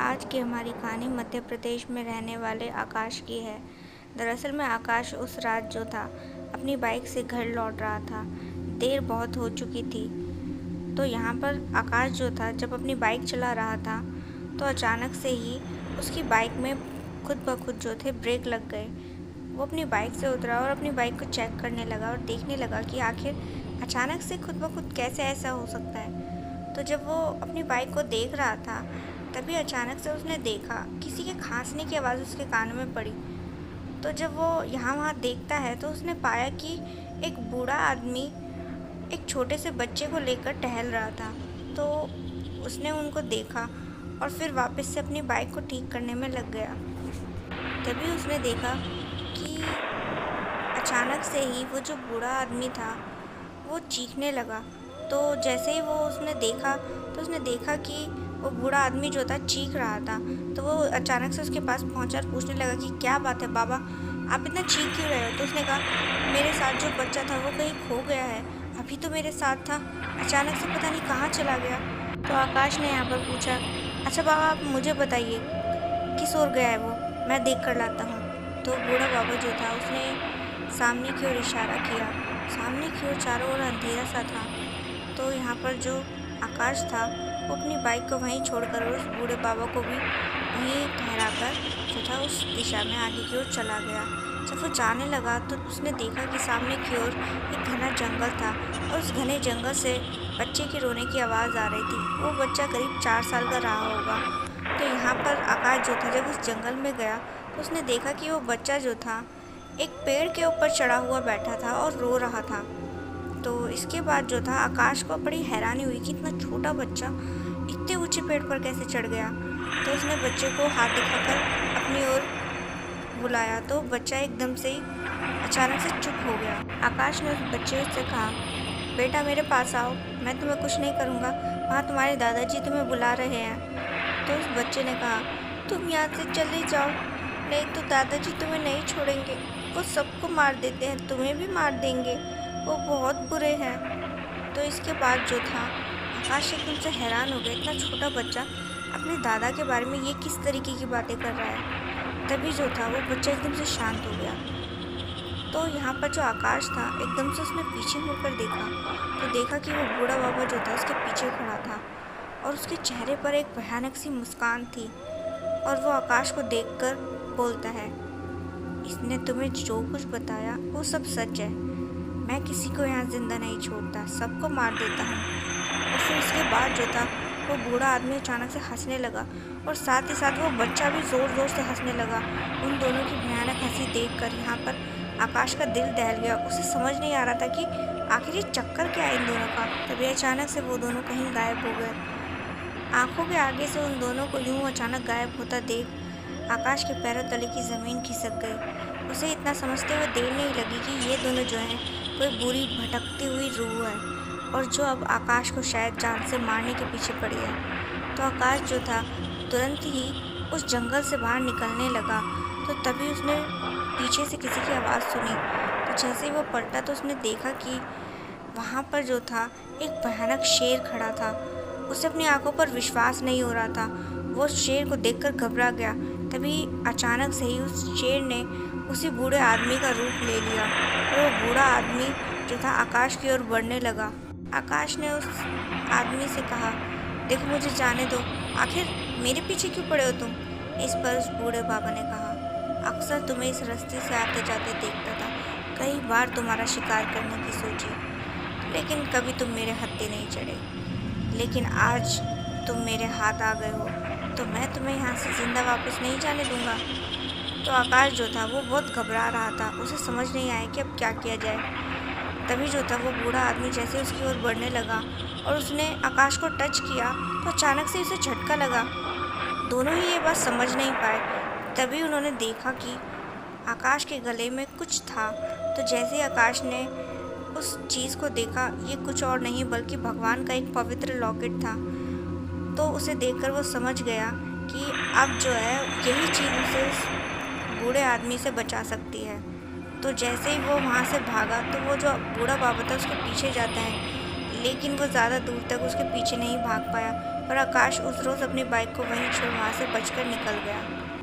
आज की हमारी कहानी मध्य प्रदेश में रहने वाले आकाश की है। दरअसल में आकाश उस रात जो था अपनी बाइक से घर लौट रहा था। देर बहुत हो चुकी थी। तो यहाँ पर आकाश जो था जब अपनी बाइक चला रहा था तो अचानक से ही उसकी बाइक में खुद ब खुद जो थे ब्रेक लग गए। वो अपनी बाइक से उतरा और अपनी बाइक को चेक करने लगा और देखने लगा कि आखिर अचानक से खुद ब खुद कैसे ऐसा हो सकता है। तो जब वो अपनी बाइक को देख रहा था तभी अचानक से उसने देखा किसी के खांसने की आवाज़ उसके कान में पड़ी। तो जब वो यहाँ वहाँ देखता है तो उसने पाया कि एक बूढ़ा आदमी एक छोटे से बच्चे को लेकर टहल रहा था। तो उसने उनको देखा और फिर वापस से अपनी बाइक को ठीक करने में लग गया। तभी उसने देखा कि अचानक से ही वो जो बूढ़ा आदमी था वो चीखने लगा। तो जैसे ही वो उसने देखा तो उसने देखा कि वो बूढ़ा आदमी जो था चीख रहा था। तो वो अचानक से उसके पास पहुंचा और पूछने लगा कि क्या बात है बाबा, आप इतना चीख क्यों रहे हो। तो उसने कहा मेरे साथ जो बच्चा था वो कहीं खो गया है, अभी तो मेरे साथ था, अचानक से पता नहीं कहाँ चला गया। तो आकाश ने यहाँ पर पूछा, अच्छा बाबा आप मुझे बताइए किस ओर गया है वो, मैं देख कर लाता हूँ। तो बूढ़ा बाबा जो था उसने सामने की ओर इशारा किया। सामने की ओर चारों ओर अंधेरा सा था। तो यहाँ पर जो आकाश था वो अपनी बाइक को वहीं छोड़कर और उस बूढ़े बाबा को भी वहीं ठहराकर जो था उस दिशा में आगे की ओर चला गया। जब वो जाने लगा तो उसने देखा कि सामने की ओर एक घना जंगल था और उस घने जंगल से बच्चे के रोने की आवाज़ आ रही थी। वो बच्चा करीब 4 साल का रहा होगा। तो यहाँ पर आकाश जो था जब उस जंगल में गया तो उसने देखा कि वो बच्चा जो था एक पेड़ के ऊपर चढ़ा हुआ बैठा था और रो रहा था। तो इसके बाद जो था आकाश को बड़ी हैरानी हुई कि इतना छोटा बच्चा इतने ऊंचे पेड़ पर कैसे चढ़ गया। तो उसने बच्चे को हाथ दिखाकर अपनी ओर बुलाया तो बच्चा एकदम से ही अचानक से चुप हो गया। आकाश ने उस बच्चे से कहा, बेटा मेरे पास आओ, मैं तुम्हें कुछ नहीं करूँगा, वहाँ तुम्हारे दादाजी तुम्हें बुला रहे हैं। तो उस बच्चे ने कहा, तुम यहाँ से चले जाओ, नहीं तो दादाजी तुम्हें नहीं छोड़ेंगे, वो सबको मार देते हैं, तुम्हें भी मार देंगे, वो बहुत बुरे हैं। तो इसके बाद जो था आकाश एकदम से हैरान हो गया, इतना छोटा बच्चा अपने दादा के बारे में ये किस तरीके की बातें कर रहा है। तभी जो था वो बच्चा एकदम से शांत हो गया। तो यहाँ पर जो आकाश था एकदम से उसने पीछे मुड़कर देखा तो देखा कि वो बूढ़ा बाबा जो था उसके पीछे खड़ा था और उसके चेहरे पर एक भयानक सी मुस्कान थी। और वो आकाश को देखकर बोलता है, इसने तुम्हें जो कुछ बताया वो सब सच है, मैं किसी को यहाँ जिंदा नहीं छोड़ता, सबको मार देता हूँ। और फिर इसके बाद जो था वो बूढ़ा आदमी अचानक से हंसने लगा और साथ ही साथ वो बच्चा भी ज़ोर ज़ोर से हंसने लगा। उन दोनों की भयानक हंसी देखकर यहाँ पर आकाश का दिल दहल गया। उसे समझ नहीं आ रहा था कि आखिर ये चक्कर क्या है इन दोनों का। तभी अचानक से वो दोनों कहीं गायब हो गए। आंखों के आगे से उन दोनों को यूं अचानक गायब होता देख आकाश के पैरों तले की ज़मीन खिसक गई। उसे इतना समझते हुए देर नहीं लगी कि ये दोनों जो हैं कोई बुरी भटकती हुई रूह है और जो अब आकाश को शायद जान से मारने के पीछे पड़ी है। तो आकाश जो था तुरंत ही उस जंगल से बाहर निकलने लगा। तो तभी उसने पीछे से किसी की आवाज़ सुनी। तो जैसे ही वो पलटा तो उसने देखा कि वहाँ पर जो था एक भयानक शेर खड़ा था। उसे अपनी आंखों पर विश्वास नहीं हो रहा था। वो शेर को देखकर घबरा गया। तभी अचानक से ही उस शेर ने उसी बूढ़े आदमी का रूप ले लिया और वो बूढ़ा आदमी जो था आकाश की ओर बढ़ने लगा। आकाश ने उस आदमी से कहा, देखो मुझे जाने दो, आखिर मेरे पीछे क्यों पड़े हो तुम। इस पर उस बूढ़े बाबा ने कहा, अक्सर तुम्हें इस रास्ते से आते जाते देखता था, कई बार तुम्हारा शिकार करने की सोची, लेकिन कभी तुम मेरे हत्थे नहीं चढ़े, लेकिन आज तुम मेरे हाथ आ गए हो तो मैं तुम्हें यहाँ से ज़िंदा वापस नहीं जाने दूँगा। तो आकाश जो था वो बहुत घबरा रहा था। उसे समझ नहीं आया कि अब क्या किया जाए। तभी जो था वो बूढ़ा आदमी जैसे उसकी ओर बढ़ने लगा और उसने आकाश को टच किया तो अचानक से उसे झटका लगा। दोनों ही ये बात समझ नहीं पाए। तभी उन्होंने देखा कि आकाश के गले में कुछ था। तो जैसे ही आकाश ने उस चीज़ को देखा, ये कुछ और नहीं बल्कि भगवान का एक पवित्र लॉकेट था। तो उसे देखकर वो समझ गया कि अब जो है यही चीज़ उसे उस बूढ़े आदमी से बचा सकती है। तो जैसे ही वो वहाँ से भागा तो वो जो बूढ़ा बाबा था उसके पीछे जाता है, लेकिन वो ज़्यादा दूर तक उसके पीछे नहीं भाग पाया और आकाश उस रोज़ अपनी बाइक को वहीं छोड़ वहाँ से बचकर निकल गया।